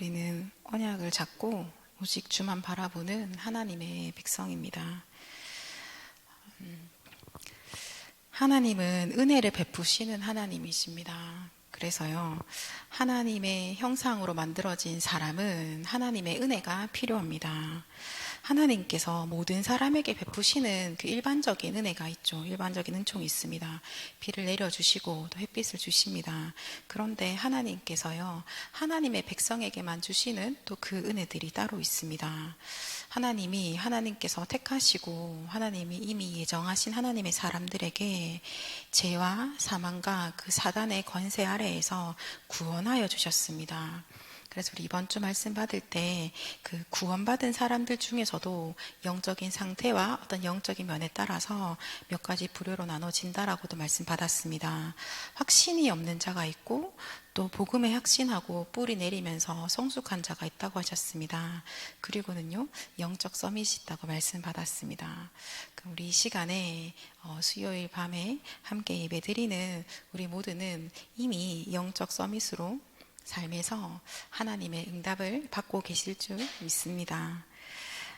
우리는 언약을 잡고 오직 주만 바라보는 하나님의 백성입니다. 하나님은 은혜를 베푸시는 하나님이십니다. 그래서요, 하나님의 형상으로 만들어진 사람은 하나님의 은혜가 필요합니다. 하나님께서 모든 사람에게 베푸시는 그 일반적인 은혜가 있죠. 일반적인 은총이 있습니다. 비를 내려주시고 또 햇빛을 주십니다. 그런데 하나님께서요, 하나님의 백성에게만 주시는 또 그 은혜들이 따로 있습니다. 하나님께서 택하시고 하나님이 이미 예정하신 하나님의 사람들에게 죄와 사망과 그 사단의 권세 아래에서 구원하여 주셨습니다. 그래서 우리 이번 주 말씀 받을 때 그 구원받은 사람들 중에서도 영적인 상태와 어떤 영적인 면에 따라서 몇 가지 부류로 나눠진다라고도 말씀 받았습니다. 확신이 없는 자가 있고 또 복음에 확신하고 뿌리 내리면서 성숙한 자가 있다고 하셨습니다. 그리고는요, 영적 서밋이 있다고 말씀 받았습니다. 우리 이 시간에 수요일 밤에 함께 예배드리는 우리 모두는 이미 영적 서밋으로 삶에서 하나님의 응답을 받고 계실 줄 믿습니다.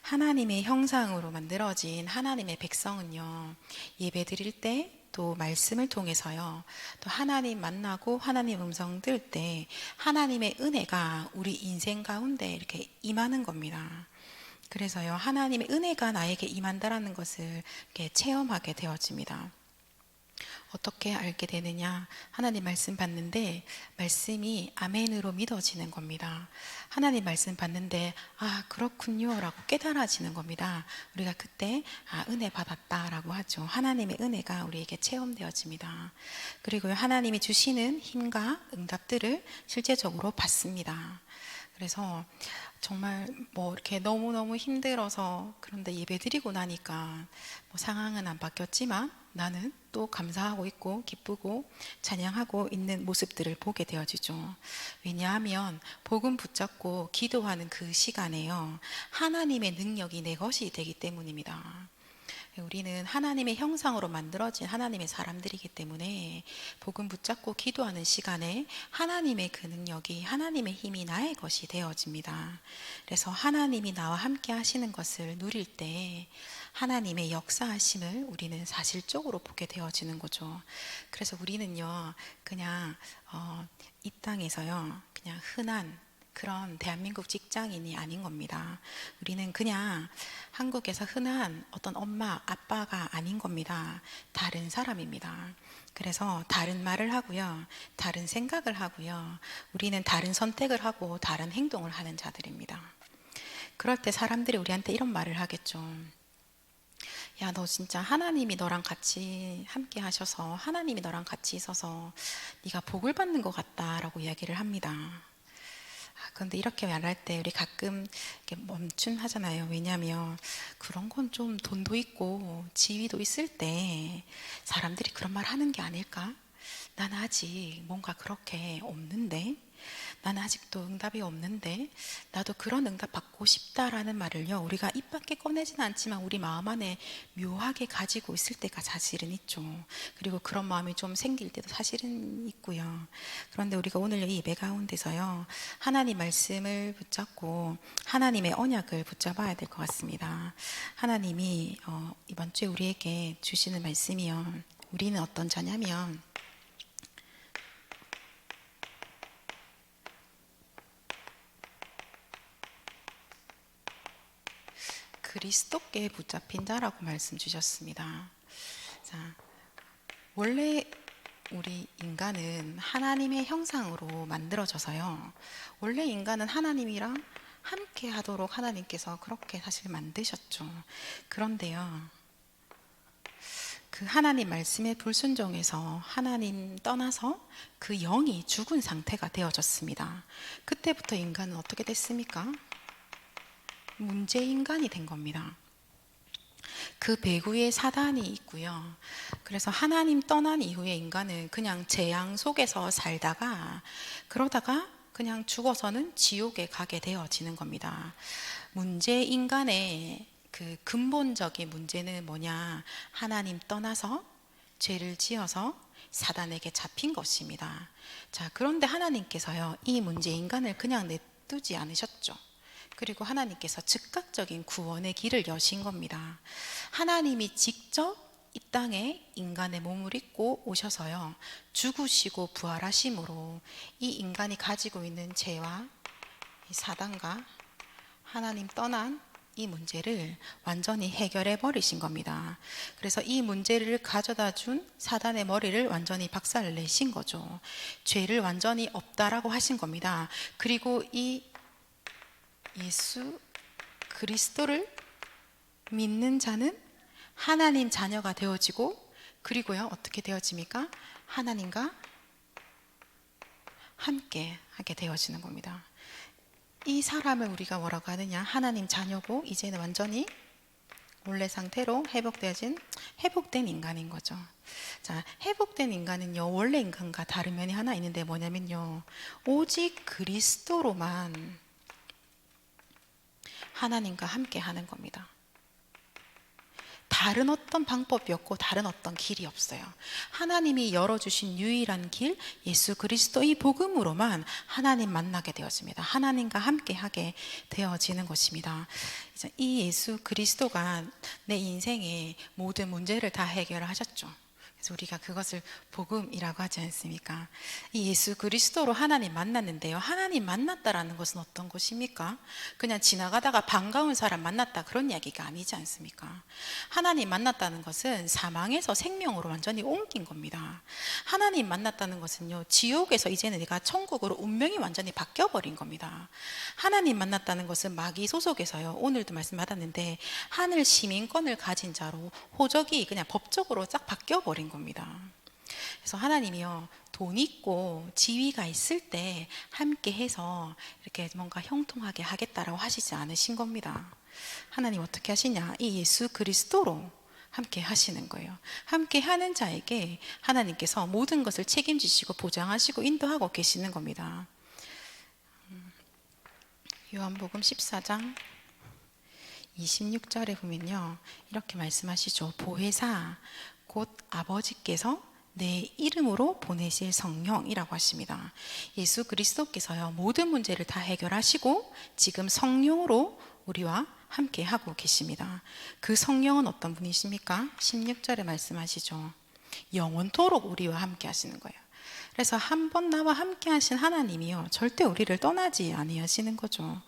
하나님의 형상으로 만들어진 하나님의 백성은요, 예배 드릴 때 또 말씀을 통해서요, 또 하나님 만나고 하나님 음성 들을 때 하나님의 은혜가 우리 인생 가운데 이렇게 임하는 겁니다. 그래서요, 하나님의 은혜가 나에게 임한다라는 것을 이렇게 체험하게 되어집니다. 어떻게 알게 되느냐? 하나님 말씀 받는데 말씀이 아멘으로 믿어지는 겁니다. 하나님 말씀 받는데 그렇군요 라고 깨달아지는 겁니다. 우리가 그때 은혜 받았다 라고 하죠. 하나님의 은혜가 우리에게 체험되어집니다. 그리고 하나님이 주시는 힘과 응답들을 실제적으로 받습니다. 그래서 정말 이렇게 너무너무 힘들어서, 그런데 예배 드리고 나니까 상황은 안 바뀌었지만 나는 또 감사하고 있고 기쁘고 찬양하고 있는 모습들을 보게 되어지죠. 왜냐하면 복음 붙잡고 기도하는 그 시간에요, 하나님의 능력이 내 것이 되기 때문입니다. 우리는 하나님의 형상으로 만들어진 하나님의 사람들이기 때문에 복음 붙잡고 기도하는 시간에 하나님의 그 능력이, 하나님의 힘이 나의 것이 되어집니다. 그래서 하나님이 나와 함께 하시는 것을 누릴 때 하나님의 역사하심을 우리는 사실적으로 보게 되어지는 거죠. 그래서 우리는요, 그냥 이 땅에서요, 그냥 흔한 그런 대한민국 직장인이 아닌 겁니다. 우리는 그냥 한국에서 흔한 어떤 엄마, 아빠가 아닌 겁니다. 다른 사람입니다. 그래서 다른 말을 하고요, 다른 생각을 하고요, 우리는 다른 선택을 하고 다른 행동을 하는 자들입니다. 그럴 때 사람들이 우리한테 이런 말을 하겠죠. 야, 너 진짜 하나님이 너랑 같이 함께 하셔서, 하나님이 너랑 같이 있어서 네가 복을 받는 것 같다라고 이야기를 합니다. 그런데 이렇게 말할 때 우리 가끔 이렇게 멈춤하잖아요. 왜냐하면 그런 건 좀 돈도 있고 지위도 있을 때 사람들이 그런 말 하는 게 아닐까? 난 아직 뭔가 그렇게 없는데, 나는 아직도 응답이 없는데 나도 그런 응답 받고 싶다라는 말을요, 우리가 입 밖에 꺼내지는 않지만 우리 마음 안에 묘하게 가지고 있을 때가 사실은 있죠. 그리고 그런 마음이 좀 생길 때도 사실은 있고요. 그런데 우리가 오늘 이 예배 가운데서요, 하나님 말씀을 붙잡고 하나님의 언약을 붙잡아야 될 것 같습니다. 하나님이 이번 주에 우리에게 주시는 말씀이요, 우리는 어떤 자냐면 그리스도께 붙잡힌 자라고 말씀 주셨습니다. 자, 원래 우리 인간은 하나님의 형상으로 만들어져서요, 원래 인간은 하나님이랑 함께 하도록 하나님께서 그렇게 사실 만드셨죠. 그런데요, 그 하나님 말씀에 불순종해서 하나님 떠나서 그 영이 죽은 상태가 되어졌습니다. 그때부터 인간은 어떻게 됐습니까? 문제인간이 된 겁니다. 그 배후에 사단이 있고요. 그래서 하나님 떠난 이후에 인간은 그냥 재앙 속에서 살다가, 그러다가 그냥 죽어서는 지옥에 가게 되어지는 겁니다. 문제인간의 그 근본적인 문제는 뭐냐? 하나님 떠나서 죄를 지어서 사단에게 잡힌 것입니다. 자, 그런데 하나님께서요, 이 문제 인간을 그냥 놔두지 않으셨죠. 그리고 하나님께서 즉각적인 구원의 길을 여신 겁니다. 하나님이 직접 이 땅에 인간의 몸을 입고 오셔서요, 죽으시고 부활하심으로 이 인간이 가지고 있는 죄와 이 사단과 하나님 떠난 이 문제를 완전히 해결해 버리신 겁니다. 그래서 이 문제를 가져다 준 사단의 머리를 완전히 박살 내신 거죠. 죄를 완전히 없다라고 하신 겁니다. 그리고 이 예수 그리스도를 믿는 자는 하나님 자녀가 되어지고, 그리고요 어떻게 되어집니까? 하나님과 함께 하게 되어지는 겁니다. 이 사람을 우리가 뭐라고 하느냐? 하나님 자녀고 이제는 완전히 원래 상태로 회복된 인간인 거죠. 자, 회복된 인간은요, 원래 인간과 다른 면이 하나 있는데 뭐냐면요, 오직 그리스도로만 하나님과 함께 하는 겁니다. 다른 어떤 방법이 없고 다른 어떤 길이 없어요. 하나님이 열어주신 유일한 길, 예수 그리스도 이 복음으로만 하나님 만나게 되어집니다. 하나님과 함께 하게 되어지는 것입니다. 이 예수 그리스도가 내 인생의 모든 문제를 다 해결하셨죠. 그래서 우리가 그것을 복음이라고 하지 않습니까? 이 예수 그리스도로 하나님 만났는데요, 하나님 만났다라는 것은 어떤 것입니까? 그냥 지나가다가 반가운 사람 만났다, 그런 이야기가 아니지 않습니까? 하나님 만났다는 것은 사망에서 생명으로 완전히 옮긴 겁니다. 하나님 만났다는 것은요, 지옥에서 이제는 내가 천국으로 운명이 완전히 바뀌어버린 겁니다. 하나님 만났다는 것은 마귀 소속에서요, 오늘도 말씀 받았는데 하늘 시민권을 가진 자로 호적이 그냥 법적으로 싹 바뀌어버린 겁니다. 그래서 하나님이요, 돈 있고 지위가 있을 때 함께 해서 이렇게 뭔가 형통하게 하겠다라고 하시지 않으신 겁니다. 하나님 어떻게 하시냐? 이 예수 그리스도로 함께 하시는 거예요. 함께 하는 자에게 하나님께서 모든 것을 책임지시고 보장하시고 인도하고 계시는 겁니다. 요한복음 14장 26절에 보면요, 이렇게 말씀하시죠. 보혜사 곧 아버지께서 내 이름으로 보내실 성령이라고 하십니다. 예수 그리스도께서요, 모든 문제를 다 해결하시고 지금 성령으로 우리와 함께 하고 계십니다. 그 성령은 어떤 분이십니까? 16절에 말씀하시죠. 영원토록 우리와 함께 하시는 거예요. 그래서 한 번 나와 함께 하신 하나님이요, 절대 우리를 떠나지 아니하시는 거죠.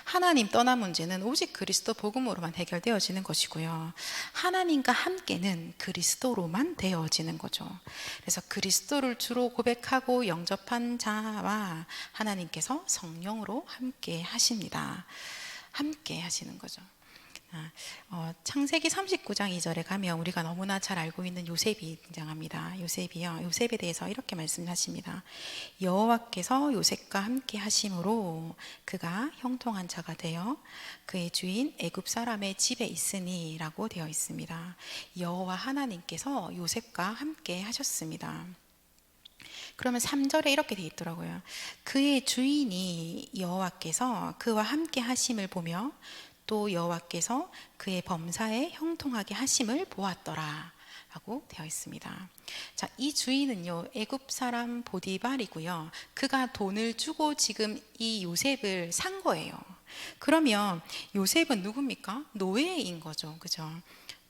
하나님 떠난 문제는 오직 그리스도 복음으로만 해결되어지는 것이고요, 하나님과 함께는 그리스도로만 되어지는 거죠. 그래서 그리스도를 주로 고백하고 영접한 자와 하나님께서 성령으로 함께 하십니다. 함께 하시는 거죠. 창세기 39장 2절에 가면 우리가 너무나 잘 알고 있는 요셉이 등장합니다. 요셉에 대해서 이렇게 말씀하십니다. 여호와께서 요셉과 함께 하심으로 그가 형통한 자가 되어 그의 주인 애굽 사람의 집에 있으니 라고 되어 있습니다. 여호와 하나님께서 요셉과 함께 하셨습니다. 그러면 3절에 이렇게 되어 있더라고요. 그의 주인이 여호와께서 그와 함께 하심을 보며 또 여호와께서 그의 범사에 형통하게 하심을 보았더라 라고 되어 있습니다. 자, 이 주인은요, 애굽 사람 보디발이고요, 그가 돈을 주고 지금 이 요셉을 산 거예요. 그러면 요셉은 누굽니까? 노예인 거죠. 그죠?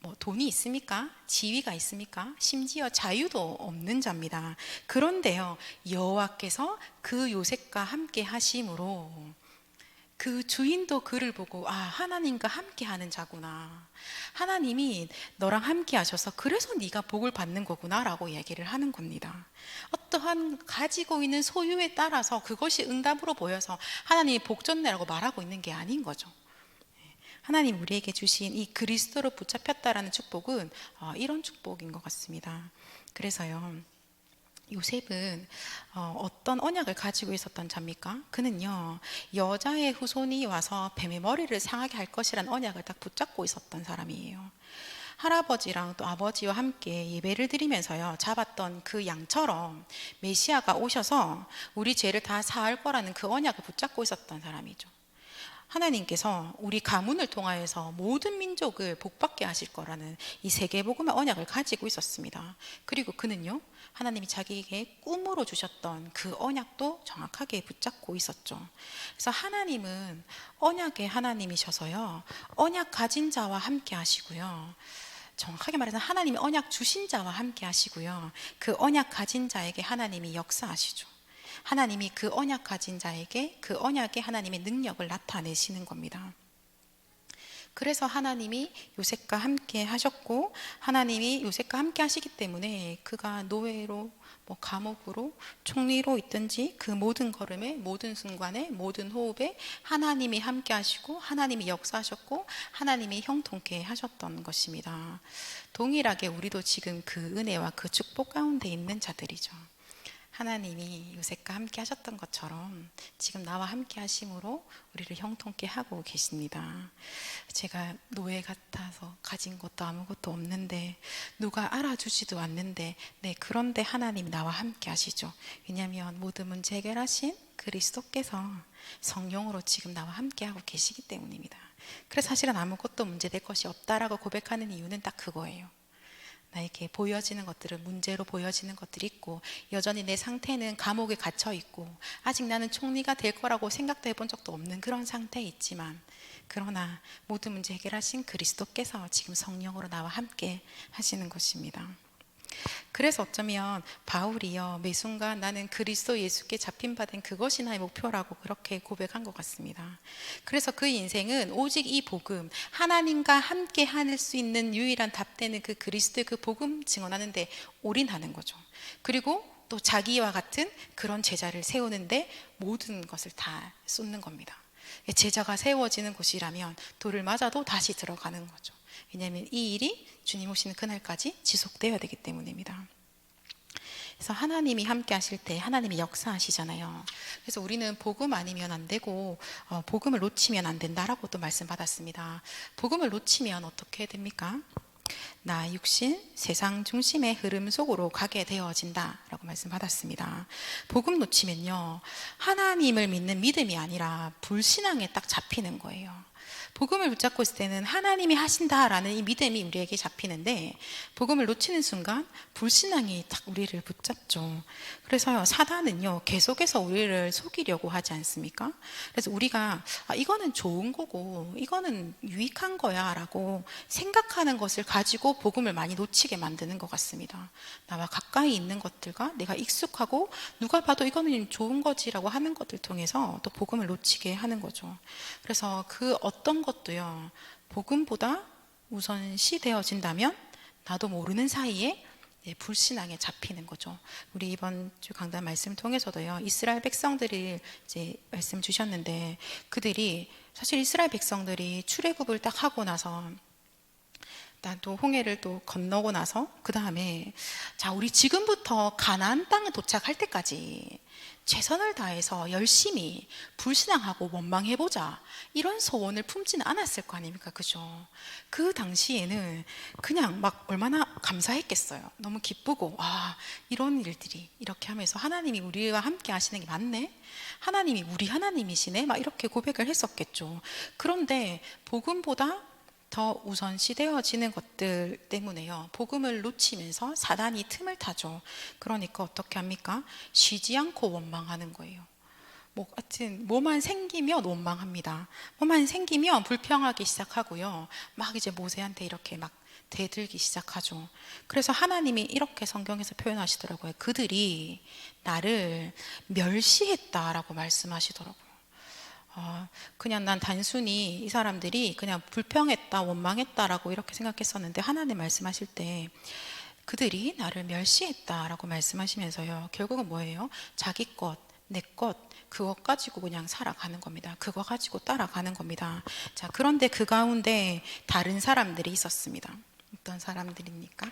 뭐 돈이 있습니까? 지위가 있습니까? 심지어 자유도 없는 자입니다. 그런데요, 여호와께서 그 요셉과 함께 하심으로 그 주인도 그를 보고, 아, 하나님과 함께 하는 자구나, 하나님이 너랑 함께 하셔서 그래서 네가 복을 받는 거구나 라고 얘기를 하는 겁니다. 어떠한 가지고 있는 소유에 따라서 그것이 응답으로 보여서 하나님이 복 줬네라고 말하고 있는 게 아닌 거죠. 하나님 우리에게 주신 이 그리스도로 붙잡혔다라는 축복은 이런 축복인 것 같습니다. 그래서요, 요셉은 어떤 언약을 가지고 있었던 자입니까? 그는요, 여자의 후손이 와서 뱀의 머리를 상하게 할 것이라는 언약을 딱 붙잡고 있었던 사람이에요. 할아버지랑 또 아버지와 함께 예배를 드리면서요, 잡았던 그 양처럼 메시아가 오셔서 우리 죄를 다 사할 거라는 그 언약을 붙잡고 있었던 사람이죠. 하나님께서 우리 가문을 통하여서 모든 민족을 복받게 하실 거라는 이 세계복음의 언약을 가지고 있었습니다. 그리고 그는요, 하나님이 자기에게 꿈으로 주셨던 그 언약도 정확하게 붙잡고 있었죠. 그래서 하나님은 언약의 하나님이셔서요, 언약 가진 자와 함께 하시고요, 정확하게 말해서 하나님이 언약 주신 자와 함께 하시고요, 그 언약 가진 자에게 하나님이 역사하시죠. 하나님이 그 언약 가진 자에게 그 언약의 하나님의 능력을 나타내시는 겁니다. 그래서 하나님이 요셉과 함께 하셨고, 하나님이 요셉과 함께 하시기 때문에 그가 노예로, 감옥으로, 총리로 있든지 그 모든 걸음에, 모든 순간에, 모든 호흡에 하나님이 함께 하시고, 하나님이 역사하셨고, 하나님이 형통케 하셨던 것입니다. 동일하게 우리도 지금 그 은혜와 그 축복 가운데 있는 자들이죠. 하나님이 요셉과 함께 하셨던 것처럼 지금 나와 함께 하심으로 우리를 형통케 하고 계십니다. 제가 노예 같아서 가진 것도 아무것도 없는데, 누가 알아주지도 않는데, 네, 그런데 하나님이 나와 함께 하시죠. 왜냐하면 모든 문제 해결하신 그리스도께서 성령으로 지금 나와 함께 하고 계시기 때문입니다. 그래서 사실은 아무것도 문제될 것이 없다라고 고백하는 이유는 딱 그거예요. 나에게 보여지는 것들은 문제로 보여지는 것들이 있고, 여전히 내 상태는 감옥에 갇혀 있고, 아직 나는 총리가 될 거라고 생각도 해본 적도 없는 그런 상태에 있지만, 그러나 모든 문제 해결하신 그리스도께서 지금 성령으로 나와 함께 하시는 것입니다. 그래서 어쩌면 바울이요, 매 순간 나는 그리스도 예수께 잡힌 바 된 그것이 나의 목표라고 그렇게 고백한 것 같습니다. 그래서 그 인생은 오직 이 복음, 하나님과 함께 할 수 있는 유일한 답되는 그 그리스도의 그 복음 증언하는데 올인하는 거죠. 그리고 또 자기와 같은 그런 제자를 세우는데 모든 것을 다 쏟는 겁니다. 제자가 세워지는 곳이라면 돌을 맞아도 다시 들어가는 거죠. 왜냐하면 이 일이 주님 오시는 그날까지 지속되어야 되기 때문입니다. 그래서 하나님이 함께 하실 때 하나님이 역사하시잖아요. 그래서 우리는 복음 아니면 안 되고 복음을 놓치면 안 된다라고 또 말씀 받았습니다. 복음을 놓치면 어떻게 됩니까? 나 육신 세상 중심의 흐름 속으로 가게 되어진다라고 말씀 받았습니다. 복음 놓치면요, 하나님을 믿는 믿음이 아니라 불신앙에 딱 잡히는 거예요. 복음을 붙잡고 있을 때는 하나님이 하신다라는 이 믿음이 우리에게 잡히는데, 복음을 놓치는 순간 불신앙이 딱 우리를 붙잡죠. 그래서요, 사단은요 계속해서 우리를 속이려고 하지 않습니까? 그래서 우리가 이거는 좋은 거고 이거는 유익한 거야 라고 생각하는 것을 가지고 복음을 많이 놓치게 만드는 것 같습니다. 나와 가까이 있는 것들과 내가 익숙하고 누가 봐도 이거는 좋은 거지라고 하는 것들 통해서 또 복음을 놓치게 하는 거죠. 그래서 그 어떤 것도요, 복음보다 우선시 되어진다면 나도 모르는 사이에 불신앙에 잡히는 거죠. 우리 이번 주 강단 말씀 통해서도요, 이스라엘 백성들이 이제 말씀 주셨는데, 그들이 사실 이스라엘 백성들이 출애굽을 딱 하고 나서 또 홍해를 또 건너고 나서 그 다음에 자, 우리 지금부터 가나안 땅에 도착할 때까지 최선을 다해서 열심히 불신앙하고 원망해보자, 이런 소원을 품지는 않았을 거 아닙니까? 그죠? 그 당시에는 그냥 막 얼마나 감사했겠어요. 너무 기쁘고, 이런 일들이 이렇게 하면서 하나님이 우리와 함께 하시는 게 맞네? 하나님이 우리 하나님이시네? 막 이렇게 고백을 했었겠죠. 그런데 복음보다 더 우선시되어지는 것들 때문에요, 복음을 놓치면서 사단이 틈을 타죠. 그러니까 어떻게 합니까? 쉬지 않고 원망하는 거예요. 하여튼 뭐만 생기면 원망합니다. 뭐만 생기면 불평하기 시작하고요, 막 이제 모세한테 이렇게 막 대들기 시작하죠. 그래서 하나님이 이렇게 성경에서 표현하시더라고요. 그들이 나를 멸시했다라고 말씀하시더라고요. 그냥 난 단순히 이 사람들이 그냥 불평했다, 원망했다라고 이렇게 생각했었는데, 하나님 말씀하실 때 그들이 나를 멸시했다라고 말씀하시면서요, 결국은 뭐예요? 자기 것, 내 것, 그것 가지고 그냥 살아가는 겁니다. 그거 가지고 따라가는 겁니다. 자, 그런데 그 가운데 다른 사람들이 있었습니다. 어떤 사람들입니까?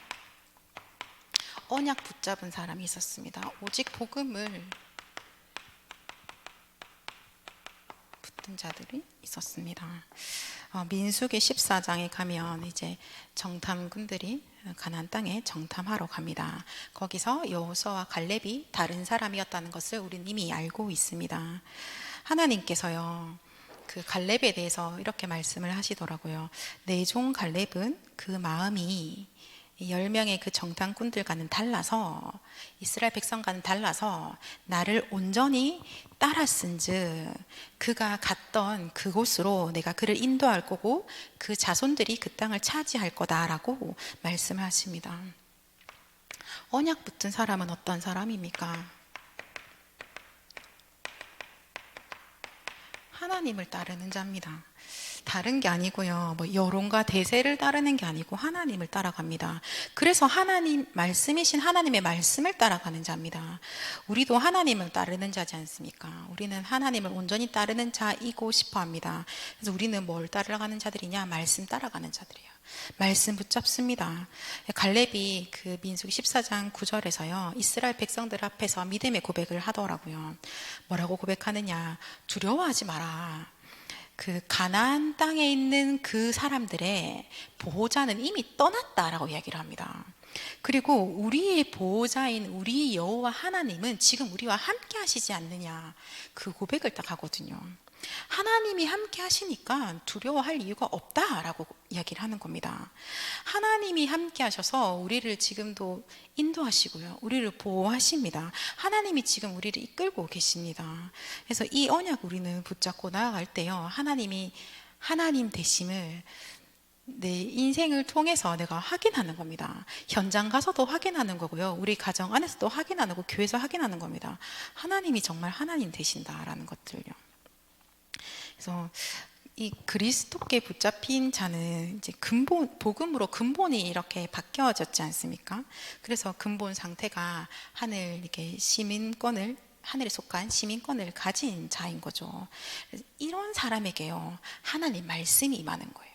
언약 붙잡은 사람이 있었습니다. 오직 복음을 자들이 있었습니다. 민수기 14장에 가면 이제 정탐꾼들이 가나안 땅에 정탐하러 갑니다. 거기서 여호수아와 갈렙이 다른 사람이었다는 것을 우리는 이미 알고 있습니다. 하나님께서요, 그 갈렙에 대해서 이렇게 말씀을 하시더라고요. 내 종 갈렙은 그 마음이 10명의 그 정탐꾼들과는 달라서, 이스라엘 백성과는 달라서 나를 온전히 따랐은즉 그가 갔던 그곳으로 내가 그를 인도할 거고 그 자손들이 그 땅을 차지할 거다라고 말씀을 하십니다. 언약 붙은 사람은 어떤 사람입니까? 하나님을 따르는 자입니다. 다른 게 아니고요. 뭐 여론과 대세를 따르는 게 아니고 하나님을 따라갑니다. 그래서 하나님 말씀이신 하나님의 말씀을 따라가는 자입니다. 우리도 하나님을 따르는 자지 않습니까? 우리는 하나님을 온전히 따르는 자이고 싶어 합니다. 그래서 우리는 뭘 따라가는 자들이냐? 말씀 따라가는 자들이에요. 말씀 붙잡습니다. 갈렙이 그 민수기 14장 9절에서요, 이스라엘 백성들 앞에서 믿음의 고백을 하더라고요. 뭐라고 고백하느냐? 두려워하지 마라. 그 가나안 땅에 있는 그 사람들의 보호자는 이미 떠났다라고 이야기를 합니다. 그리고 우리의 보호자인 우리 여호와 하나님은 지금 우리와 함께 하시지 않느냐, 그 고백을 딱 하거든요. 하나님이 함께 하시니까 두려워할 이유가 없다라고 이야기를 하는 겁니다. 하나님이 함께 하셔서 우리를 지금도 인도하시고요, 우리를 보호하십니다. 하나님이 지금 우리를 이끌고 계십니다. 그래서 이 언약 우리는 붙잡고 나아갈 때요, 하나님이 하나님 되심을 내 인생을 통해서 내가 확인하는 겁니다. 현장 가서도 확인하는 거고요, 우리 가정 안에서도 확인하는 거고, 교회에서 확인하는 겁니다. 하나님이 정말 하나님 되신다라는 것들요. 그래서 이 그리스도께 붙잡힌 자는 이제 복음으로 근본이 이렇게 바뀌어졌지 않습니까? 그래서 근본 상태가 이렇게 하늘에 속한 시민권을 가진 자인 거죠. 이런 사람에게요, 하나님 말씀이 임하는 거예요.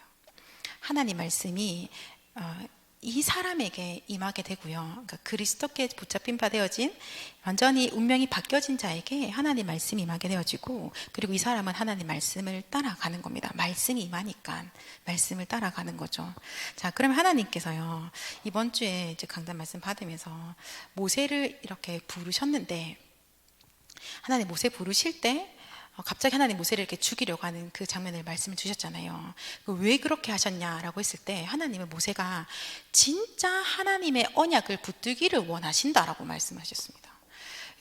하나님 말씀이 이 사람에게 임하게 되고요. 그러니까 그리스도께 붙잡힌 바 되어진, 완전히 운명이 바뀌어진 자에게 하나님 말씀이 임하게 되어지고, 그리고 이 사람은 하나님 말씀을 따라가는 겁니다. 말씀이 임하니까 말씀을 따라가는 거죠. 자, 그러면 하나님께서요, 이번 주에 이제 강단 말씀 받으면서 모세를 이렇게 부르셨는데, 하나님 모세 부르실 때 갑자기 하나님 모세를 이렇게 죽이려고 하는 그 장면을 말씀을 주셨잖아요. 왜 그렇게 하셨냐라고 했을 때, 하나님은 모세가 진짜 하나님의 언약을 붙들기를 원하신다라고 말씀하셨습니다.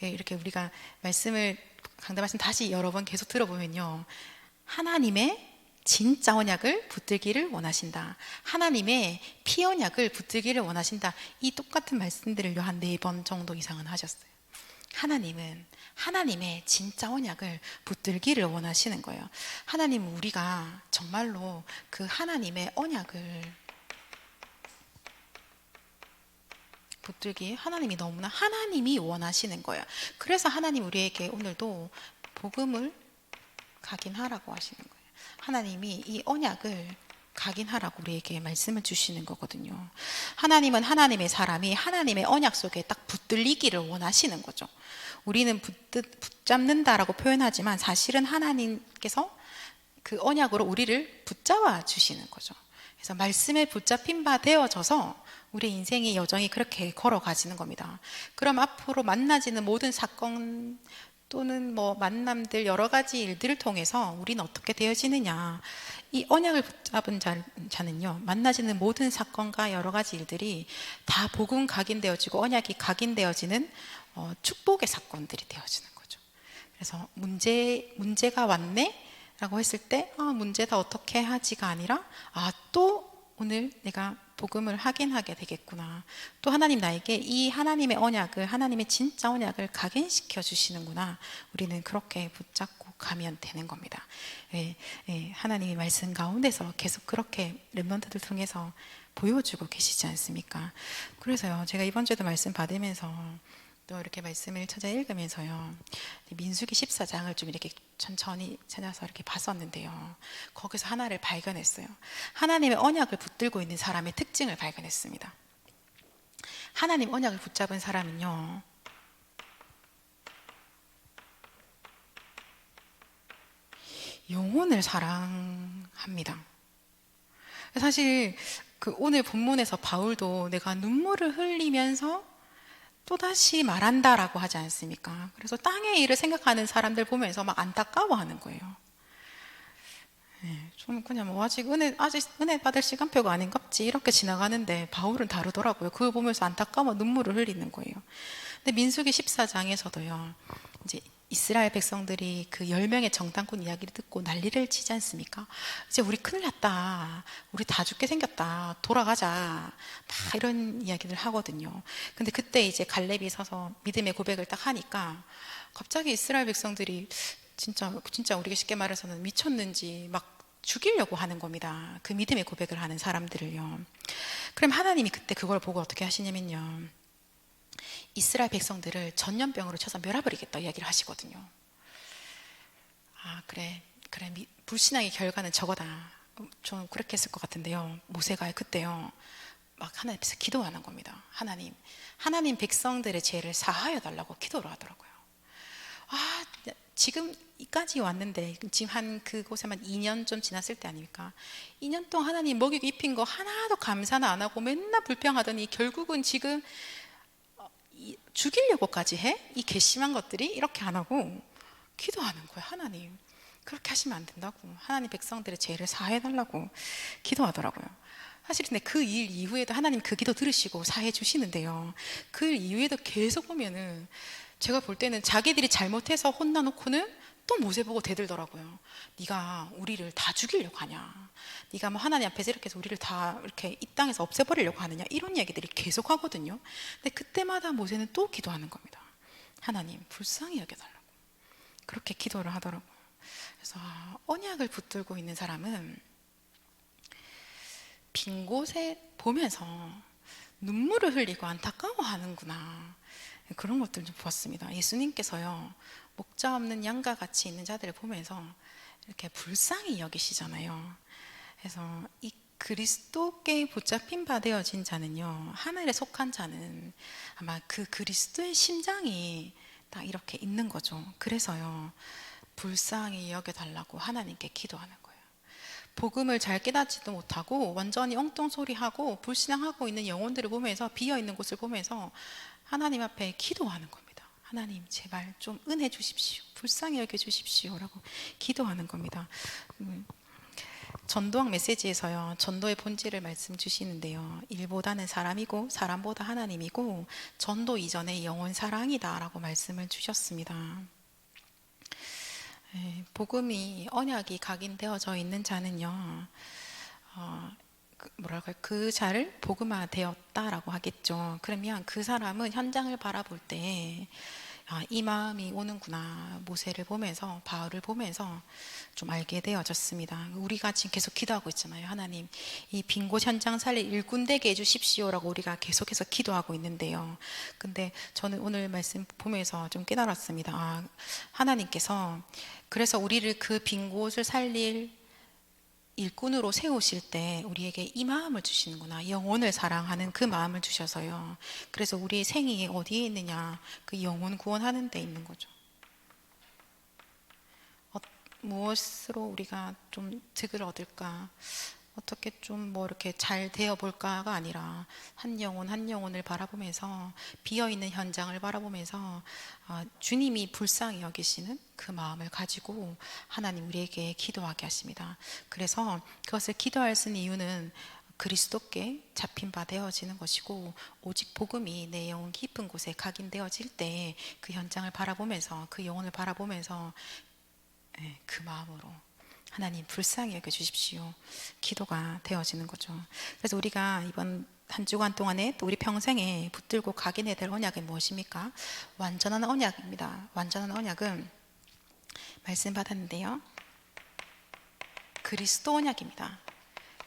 이렇게 우리가 강단 말씀 다시 여러 번 계속 들어보면요, 하나님의 진짜 언약을 붙들기를 원하신다, 하나님의 피 언약을 붙들기를 원하신다, 이 똑같은 말씀들을 한 4번 정도 이상은 하셨어요. 하나님은 하나님의 진짜 언약을 붙들기를 원하시는 거예요. 하나님은 우리가 정말로 그 하나님의 언약을 붙들기, 하나님이 원하시는 거예요. 그래서 하나님 우리에게 오늘도 복음을 각인하라고 하시는 거예요. 하나님이 이 언약을 각인하라고 우리에게 말씀을 주시는 거거든요. 하나님은 하나님의 사람이 하나님의 언약 속에 딱 붙들리기를 원하시는 거죠. 우리는 붙잡는다라고 표현하지만 사실은 하나님께서 그 언약으로 우리를 붙잡아 주시는 거죠. 그래서 말씀에 붙잡힌 바 되어져서 우리 인생의 여정이 그렇게 걸어가지는 겁니다. 그럼 앞으로 만나지는 모든 사건 또는 만남들, 여러 가지 일들을 통해서 우리는 어떻게 되어지느냐, 이 언약을 붙잡은 자는요, 만나지는 모든 사건과 여러 가지 일들이 다 복음 각인되어지고 언약이 각인되어지는 축복의 사건들이 되어지는 거죠. 그래서 문제가 왔네 라고 했을 때, 문제다 어떻게 하지가 아니라, 또 오늘 내가 복음을 확인하게 되겠구나, 또 하나님 나에게 이 하나님의 언약을, 하나님의 진짜 언약을 각인시켜 주시는구나, 우리는 그렇게 붙잡고 가면 되는 겁니다. 하나님의 말씀 가운데서 계속 그렇게 렘넌트들 통해서 보여주고 계시지 않습니까? 그래서요, 제가 이번 주에도 말씀 받으면서 또 이렇게 말씀을 찾아 읽으면서요, 민수기 14장을 좀 이렇게 천천히 찾아서 이렇게 봤었는데요, 거기서 하나를 발견했어요. 하나님의 언약을 붙들고 있는 사람의 특징을 발견했습니다. 하나님 언약을 붙잡은 사람은요, 영혼을 사랑합니다. 사실 오늘 본문에서 바울도 내가 눈물을 흘리면서 또다시 말한다라고 하지 않습니까? 그래서 땅의 일을 생각하는 사람들 보면서 막 안타까워하는 거예요. 저는 그냥 뭐 아직 은혜 받을 시간표가 아닌갑지 이렇게 지나가는데 바울은 다르더라고요. 그걸 보면서 안타까워 눈물을 흘리는 거예요. 근데 민수기 14장에서도요. 이제 이스라엘 백성들이 그 10명의 정탐꾼 이야기를 듣고 난리를 치지 않습니까? 이제 우리 큰일 났다. 우리 다 죽게 생겼다. 돌아가자. 막 이런 이야기를 하거든요. 근데 그때 이제 갈렙이 서서 믿음의 고백을 딱 하니까 갑자기 이스라엘 백성들이 진짜 우리가 쉽게 말해서는 미쳤는지 막 죽이려고 하는 겁니다. 그 믿음의 고백을 하는 사람들을요. 그럼 하나님이 그때 그걸 보고 어떻게 하시냐면요. 이스라엘 백성들을 전염병으로 쳐서 멸해버리겠다 이야기를 하시거든요. 아, 그래. 불신앙의 결과는 저거다. 저는 그렇게 했을 것 같은데요. 모세가 그때요. 막 하나님 앞에서 기도하는 겁니다. 하나님 백성들의 죄를 사하여 달라고 기도를 하더라고요. 아, 지금까지 왔는데 지금 한 그곳에만 2년 좀 지났을 때 아닙니까? 2년 동안 하나님 먹이고 입힌 거 하나도 감사는 안 하고 맨날 불평하더니 결국은 지금 죽이려고까지 해? 이 괘씸한 것들이 이렇게 안 하고 기도하는 거예요. 하나님 그렇게 하시면 안 된다고, 하나님 백성들의 죄를 사해달라고 기도하더라고요. 사실 근데 그 일 이후에도 하나님 그 기도 들으시고 사해 주시는데요. 그 일 이후에도 계속 보면은 제가 볼 때는 자기들이 잘못해서 혼나놓고는 또 모세 보고 대들더라고요. 네가 우리를 다 죽이려고 하냐? 네가 뭐 하나님 앞에서 이렇게 해서 우리를 다 이렇게 이 땅에서 없애버리려고 하느냐? 이런 이야기들이 계속 하거든요. 근데 그때마다 모세는 또 기도하는 겁니다. 하나님 불쌍히 여겨달라고 그렇게 기도를 하더라고요. 그래서 언약을 붙들고 있는 사람은 빈 곳에 보면서 눈물을 흘리고 안타까워하는구나, 그런 것들 좀 보았습니다. 예수님께서요, 목자 없는 양과 같이 있는 자들을 보면서 이렇게 불쌍히 여기시잖아요. 그래서 이 그리스도께 붙잡힌 바 되어진 자는요, 하늘에 속한 자는 아마 그 그리스도의 심장이 딱 이렇게 있는 거죠. 그래서요, 불쌍히 여겨달라고 하나님께 기도하는 거예요. 복음을 잘 깨닫지도 못하고 완전히 엉뚱소리하고 불신앙하고 있는 영혼들을 보면서, 비어있는 곳을 보면서 하나님 앞에 기도하는 겁니다. 하나님 제발 좀 은혜 주십시오, 불쌍히 여겨주십시오 라고 기도하는 겁니다. 전도학 메시지에서요, 전도의 본질을 말씀 주시는데요, 일보다는 사람이고 사람보다 하나님이고 전도 이전에 영혼 사랑이다 라고 말씀을 주셨습니다. 복음이, 언약이 각인되어져 있는 자는요, 그 자를 복음화 되었다라고 하겠죠. 그러면 그 사람은 현장을 바라볼 때 이 마음이 오는구나, 모세를 보면서, 바울을 보면서 좀 알게 되어졌습니다. 우리가 지금 계속 기도하고 있잖아요. 하나님 이 빈 곳 현장 살릴 일꾼 되게 해주십시오라고 우리가 계속해서 기도하고 있는데요. 근데 저는 오늘 말씀 보면서 좀 깨달았습니다. 하나님께서 그래서 우리를 그 빈 곳을 살릴 일꾼으로 세우실 때 우리에게 이 마음을 주시는구나, 영혼을 사랑하는 그 마음을 주셔서요. 그래서 우리의 생이 어디에 있느냐, 그 영혼 구원하는 데 있는 거죠. 무엇으로 우리가 좀 득을 얻을까, 어떻게 좀 뭐 이렇게 잘 되어 볼까가 아니라 한 영혼 한 영혼을 바라보면서, 비어있는 현장을 바라보면서 주님이 불쌍히 여기시는 그 마음을 가지고 하나님 우리에게 기도하게 하십니다. 그래서 그것을 기도할 수 있는 이유는 그리스도께 잡힌 바 되어지는 것이고, 오직 복음이 내 영혼 깊은 곳에 각인되어질 때 그 현장을 바라보면서, 그 영혼을 바라보면서 그 마음으로 하나님 불쌍히 여겨주십시오 기도가 되어지는 거죠. 그래서 우리가 이번 한 주간 동안에, 또 우리 평생에 붙들고 각인해야 될 언약은 무엇입니까? 완전한 언약입니다. 완전한 언약은 말씀 받았는데요, 그리스도 언약입니다.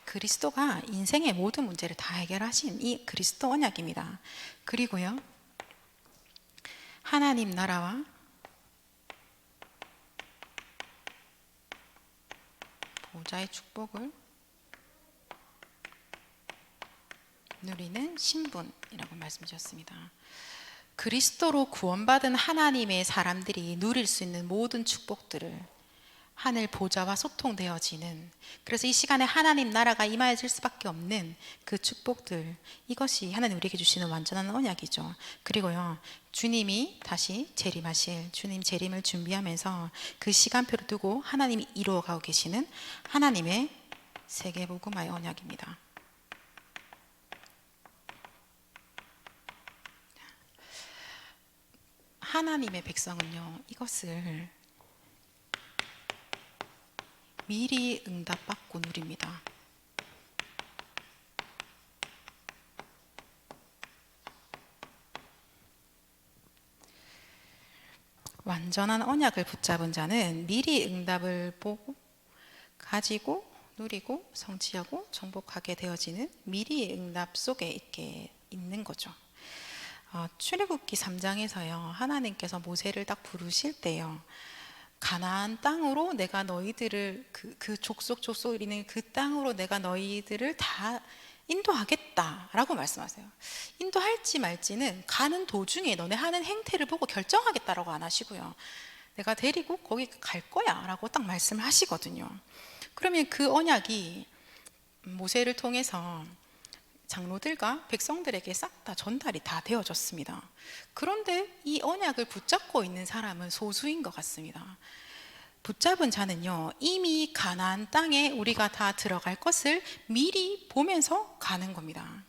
그리스도가 인생의 모든 문제를 다 해결하신 이 그리스도 언약입니다. 그리고요, 하나님 나라와 보좌의 축복을 누리는 신분이라고 말씀 주셨습니다. 그리스도로 구원받은 하나님의 사람들이 누릴 수 있는 모든 축복들을 하늘 보좌와 소통되어지는, 그래서 이 시간에 하나님 나라가 임하여질 수밖에 없는 그 축복들, 이것이 하나님 우리에게 주시는 완전한 언약이죠. 그리고요, 주님이 다시 재림하실, 주님 재림을 준비하면서 그 시간표를 두고 하나님이 이루어가고 계시는 하나님의 세계복음화의 언약입니다. 하나님의 백성은요, 이것을 미리 응답받고 누립니다. 완전한 언약을 붙잡은 자는 미리 응답을 보고 가지고 누리고 성취하고 정복하게 되어지는 미리 응답 속에 있게 있는 거죠. 출애굽기 3장에서요, 하나님께서 모세를 딱 부르실 때요, 가나안 땅으로 내가 너희들을 그 족속 이르는 그 땅으로 내가 너희들을 다 인도하겠다라고 말씀하세요. 인도할지 말지는 가는 도중에 너네 하는 행태를 보고 결정하겠다라고 안 하시고요, 내가 데리고 거기 갈 거야 라고 딱 말씀을 하시거든요. 그러면 그 언약이 모세를 통해서 장로들과 백성들에게 싹 다 전달이 다 되어졌습니다. 그런데 이 언약을 붙잡고 있는 사람은 소수인 것 같습니다. 붙잡은 자는요, 이미 가나안 땅에 우리가 다 들어갈 것을 미리 보면서 가는 겁니다.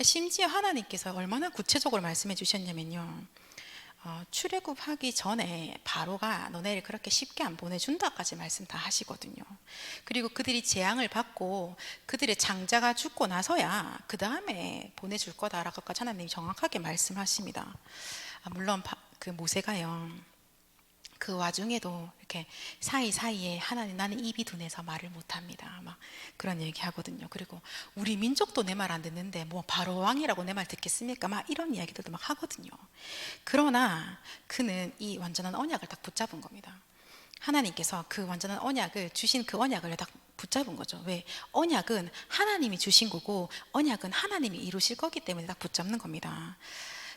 심지어 하나님께서 얼마나 구체적으로 말씀해 주셨냐면요, 출애굽하기 전에 바로가 너네를 그렇게 쉽게 안 보내준다까지 말씀 다 하시거든요. 그리고 그들이 재앙을 받고 그들의 장자가 죽고 나서야 그 다음에 보내줄 거다라고까지 하나님이 정확하게 말씀하십니다. 물론 그 모세가요, 그 와중에도 이렇게 사이사이에 하나님 나는 입이 둔해서 말을 못합니다 막 그런 얘기 하거든요. 그리고 우리 민족도 내 말 안 듣는데 뭐 바로 왕이라고 내 말 듣겠습니까 막 이런 이야기들도 막 하거든요. 그러나 그는 이 완전한 언약을 딱 붙잡은 겁니다. 하나님께서 그 완전한 언약을 주신 그 언약을 딱 붙잡은 거죠. 왜? 언약은 하나님이 주신 거고 언약은 하나님이 이루실 거기 때문에 딱 붙잡는 겁니다.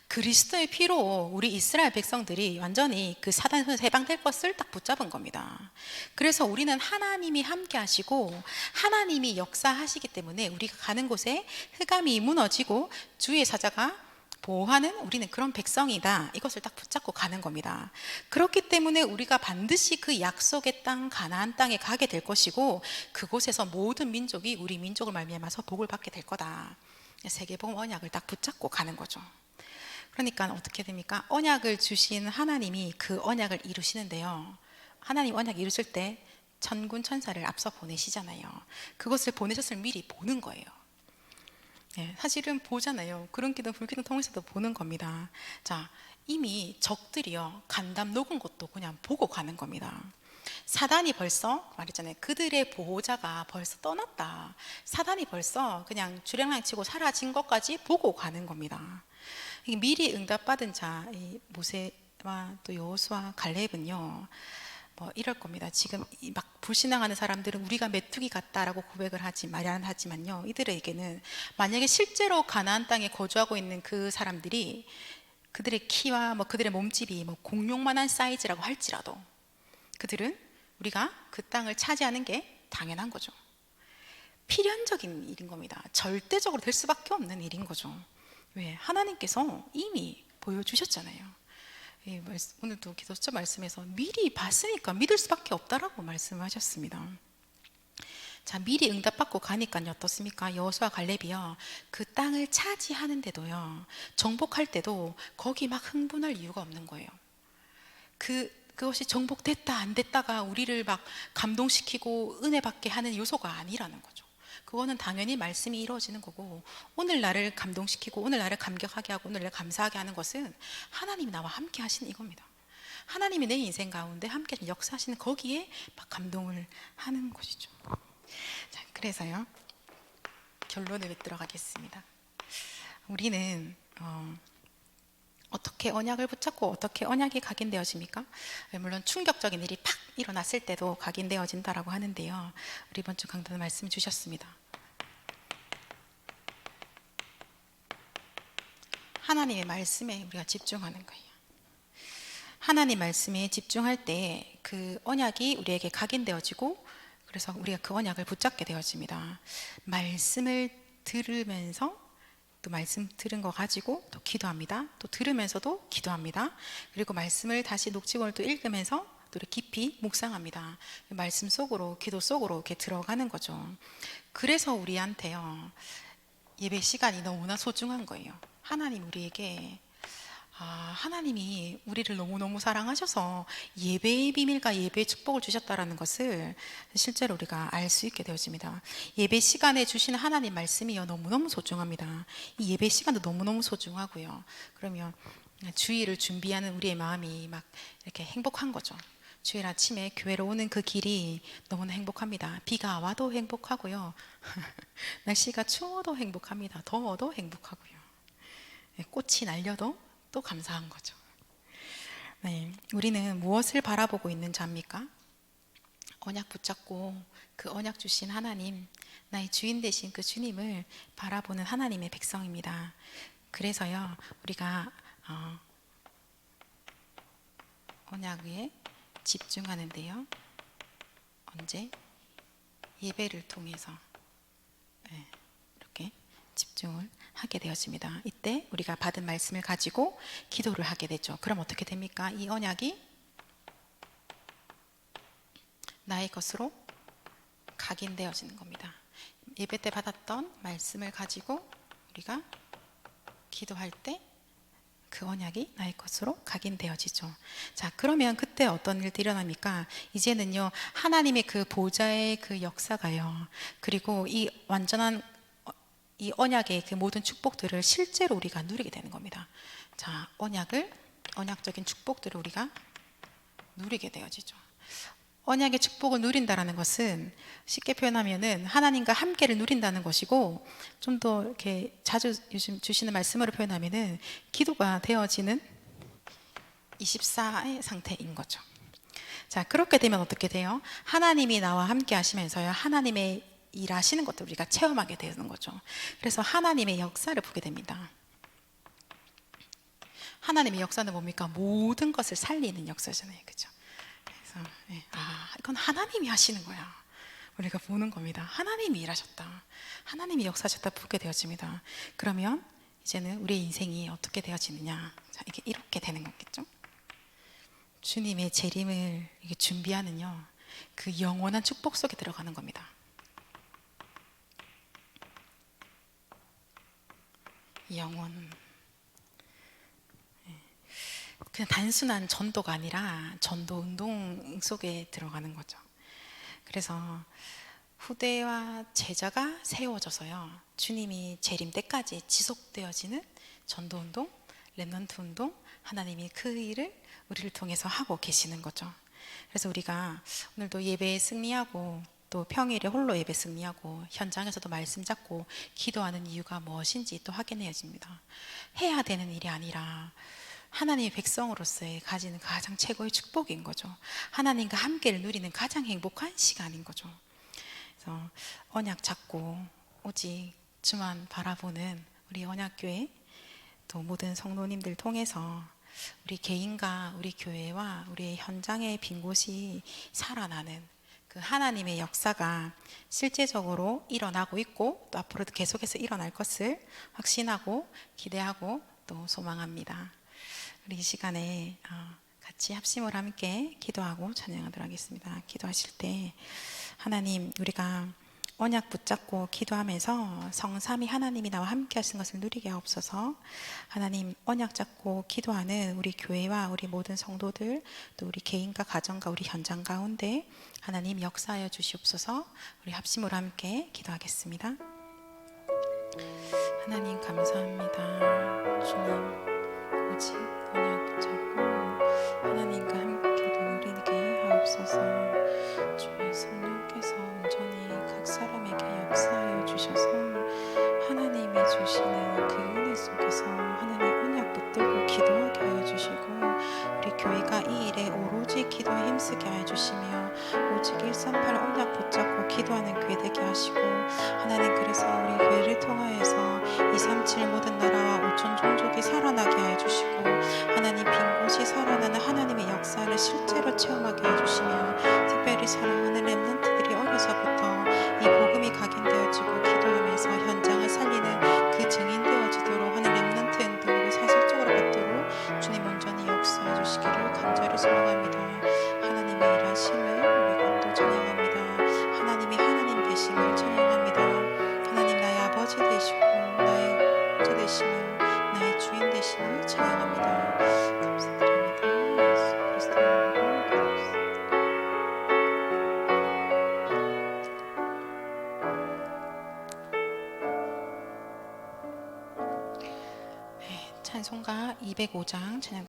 그리스도의 피로 우리 이스라엘 백성들이 완전히 그 사단 손에서 해방될 것을 딱 붙잡은 겁니다. 그래서 우리는 하나님이 함께 하시고 하나님이 역사하시기 때문에 우리가 가는 곳에 흑암이 무너지고 주의 사자가 보호하는 우리는 그런 백성이다, 이것을 딱 붙잡고 가는 겁니다. 그렇기 때문에 우리가 반드시 그 약속의 땅 가나안 땅에 가게 될 것이고 그곳에서 모든 민족이 우리 민족을 말미암아서 복을 받게 될 거다. 세계복음 언약을 딱 붙잡고 가는 거죠. 그러니까 어떻게 됩니까? 언약을 주신 하나님이 그 언약을 이루시는데요, 하나님 언약 이루실 때 천군 천사를 앞서 보내시잖아요. 그것을 보내셨을 미리 보는 거예요. 사실은 보잖아요. 그런기도 불기도 통해서도 보는 겁니다. 자, 이미 적들이요 간담 녹은 것도 그냥 보고 가는 겁니다. 사단이 벌써 말했잖아요. 그들의 보호자가 벌써 떠났다. 사단이 벌써 그냥 주량랑 치고 사라진 것까지 보고 가는 겁니다. 미리 응답받은 자, 이 모세와 또 여호수아 갈렙은요, 뭐 이럴 겁니다. 지금 막 불신앙하는 사람들은 우리가 메뚜기 같다라고 고백을 마련하지만요, 이들에게는 만약에 실제로 가나안 땅에 거주하고 있는 그 사람들이 그들의 키와 뭐 그들의 몸집이 뭐 공룡만한 사이즈라고 할지라도 그들은 우리가 그 땅을 차지하는 게 당연한 거죠. 필연적인 일인 겁니다. 절대적으로 될 수밖에 없는 일인 거죠. 왜? 하나님께서 이미 보여주셨잖아요. 오늘도 기도처 말씀에서 미리 봤으니까 믿을 수밖에 없다라고 말씀하셨습니다. 자, 미리 응답받고 가니까요 어떻습니까? 여호수아 갈렙이요 그 땅을 차지하는데도요, 정복할 때도 거기 막 흥분할 이유가 없는 거예요. 그것이 정복됐다 안 됐다가 우리를 막 감동시키고 은혜 받게 하는 요소가 아니라는 거죠. 그거는 당연히 말씀이 이루어지는 거고, 오늘 나를 감동시키고 오늘 나를 감격하게 하고 오늘 나를 감사하게 하는 것은 하나님이 나와 함께 하시는 이겁니다. 하나님이 내 인생 가운데 함께 역사하시는 거기에 막 감동을 하는 것이죠. 자, 그래서요 결론을 들어가겠습니다. 우리는 어떻게 언약을 붙잡고 어떻게 언약이 각인되어집니까? 물론 충격적인 일이 팍 일어났을 때도 각인되어진다라고 하는데요, 우리 이번 주 강단은 말씀 주셨습니다. 하나님의 말씀에 우리가 집중하는 거예요. 하나님 말씀에 집중할 때 그 언약이 우리에게 각인되어지고, 그래서 우리가 그 언약을 붙잡게 되어집니다. 말씀을 들으면서 또 말씀 들은 거 가지고 또 기도합니다. 또 들으면서도 기도합니다. 그리고 말씀을 다시 녹취본을 또 읽으면서 또 이렇게 깊이 묵상합니다. 말씀 속으로, 기도 속으로 이렇게 들어가는 거죠. 그래서 우리한테요, 예배 시간이 너무나 소중한 거예요. 하나님 우리에게, 하나님이 우리를 너무너무 사랑하셔서 예배의 비밀과 예배의 축복을 주셨다라는 것을 실제로 우리가 알 수 있게 되어집니다. 예배 시간에 주시는 하나님 말씀이요, 너무너무 소중합니다. 이 예배 시간도 너무너무 소중하고요. 그러면 주일을 준비하는 우리의 마음이 막 이렇게 행복한 거죠. 주일 아침에 교회로 오는 그 길이 너무나 행복합니다. 비가 와도 행복하고요. 날씨가 추워도 행복합니다. 더워도 행복하고요. 꽃이 날려도 또 감사한 거죠. 네, 우리는 무엇을 바라보고 있는 자입니까? 언약 붙잡고 그 언약 주신 하나님, 나의 주인 되신 그 주님을 바라보는 하나님의 백성입니다. 그래서요, 우리가 언약에 집중하는데요, 언제? 예배를 통해서 이렇게 집중을 하게 되어집니다. 이때 우리가 받은 말씀을 가지고 기도를 하게 되죠. 그럼 어떻게 됩니까? 이 언약이 나의 것으로 각인되어지는 겁니다. 예배 때 받았던 말씀을 가지고 우리가 기도할 때 그 언약이 나의 것으로 각인되어지죠. 자, 그러면 그때 어떤 일들이 일어납니까? 이제는요, 하나님의 그 보좌의 그 역사가요, 그리고 이 완전한 이 언약의 그 모든 축복들을 실제로 우리가 누리게 되는 겁니다. 자, 언약적인 축복들을 우리가 누리게 되어지죠. 언약의 축복을 누린다라는 것은 쉽게 표현하면은 하나님과 함께를 누린다는 것이고, 좀 더 이렇게 자주 요즘 주시는 말씀으로 표현하면은 기도가 되어지는 24의 상태인 거죠. 자, 그렇게 되면 어떻게 돼요? 하나님이 나와 함께 하시면서요, 하나님의 일하시는 것들 우리가 체험하게 되는 거죠. 그래서 하나님의 역사를 보게 됩니다. 하나님의 역사는 뭡니까? 모든 것을 살리는 역사잖아요, 그죠? 그래서 이건 하나님이 하시는 거야. 우리가 보는 겁니다. 하나님이 일하셨다, 하나님이 역사하셨다 보게 되어집니다. 그러면 이제는 우리의 인생이 어떻게 되어지느냐? 자, 이렇게 되는 거겠죠? 주님의 재림을 준비하는요, 그 영원한 축복 속에 들어가는 겁니다. 영원. 그냥 단순한 전도가 아니라 전도 운동 속에 들어가는 거죠. 그래서 후대와 제자가 세워져서요, 주님이 재림 때까지 지속되어지는 전도 운동, 렘넌트 운동, 하나님이 그 일을 우리를 통해서 하고 계시는 거죠. 그래서 우리가 오늘도 예배에 승리하고 또 평일에 홀로 예배 승리하고 현장에서도 말씀 잡고 기도하는 이유가 무엇인지 또 확인해집니다. 해야 되는 일이 아니라 하나님의 백성으로서의 가지는 가장 최고의 축복인 거죠. 하나님과 함께를 누리는 가장 행복한 시간인 거죠. 그래서 언약 잡고 오직 주만 바라보는 우리 언약교회, 또 모든 성도님들 통해서 우리 개인과 우리 교회와 우리의 현장의 빈 곳이 살아나는 그 하나님의 역사가 실제적으로 일어나고 있고, 또 앞으로도 계속해서 일어날 것을 확신하고 기대하고 또 소망합니다. 우리 이 시간에 같이 합심으로 함께 기도하고 찬양하도록 하겠습니다. 기도하실 때 하나님, 우리가 언약 붙잡고 기도하면서 성삼위 하나님이 나와 함께 하시는 것을 누리게 하옵소서. 하나님, 언약 잡고 기도하는 우리 교회와 우리 모든 성도들, 또 우리 개인과 가정과 우리 현장 가운데 하나님 역사하여 주시옵소서. 우리 합심으로 함께 기도하겠습니다. 하나님 감사합니다. 주님, 오직 언약 붙잡고 하나님과 함께 누리게 하옵소서. 주의 성령께서 온전히 각 사람에게 역사하여 주셔서 하나님이 주시는 그 은혜 속에서 하나님 언약 붙들고 기도하게 하여 주시고, 우리 교회가 이 일에 오로지 기도에 힘 힘쓰게 해주시며 오직 138 언약 붙잡고 기도하는 교회 되게 하시고 하나님 그래서 우리 교회를 통하여서 237 모든 나라와 5천 종족이 살아나게 해주시고 하나님 빈 곳이 살아나는 하나님의 역사를 실제로 체험하게 해주시며 특별히 사랑하는 렘넌트들이 어려서부터 이 복음이 각인되어지고 기도하면서 현장을 살리는 그 증인 되어지도록 하는 렘넌트 행동으로 사실적으로 받도록 주님 온전히 역사해 주시기를 간절히 소망합니다. 하나님의 일하심을 우리가 또 찬양합니다. 하나님이 하나님 되심을 찬양합니다. 하나님 나의 아버지 되시고 나의 주 되시며 나의 주인 되심을 찬양합니다. 감사드립니다. 예수 그리스도의 이름으로 기도드립니다. 찬송가 205장 찬양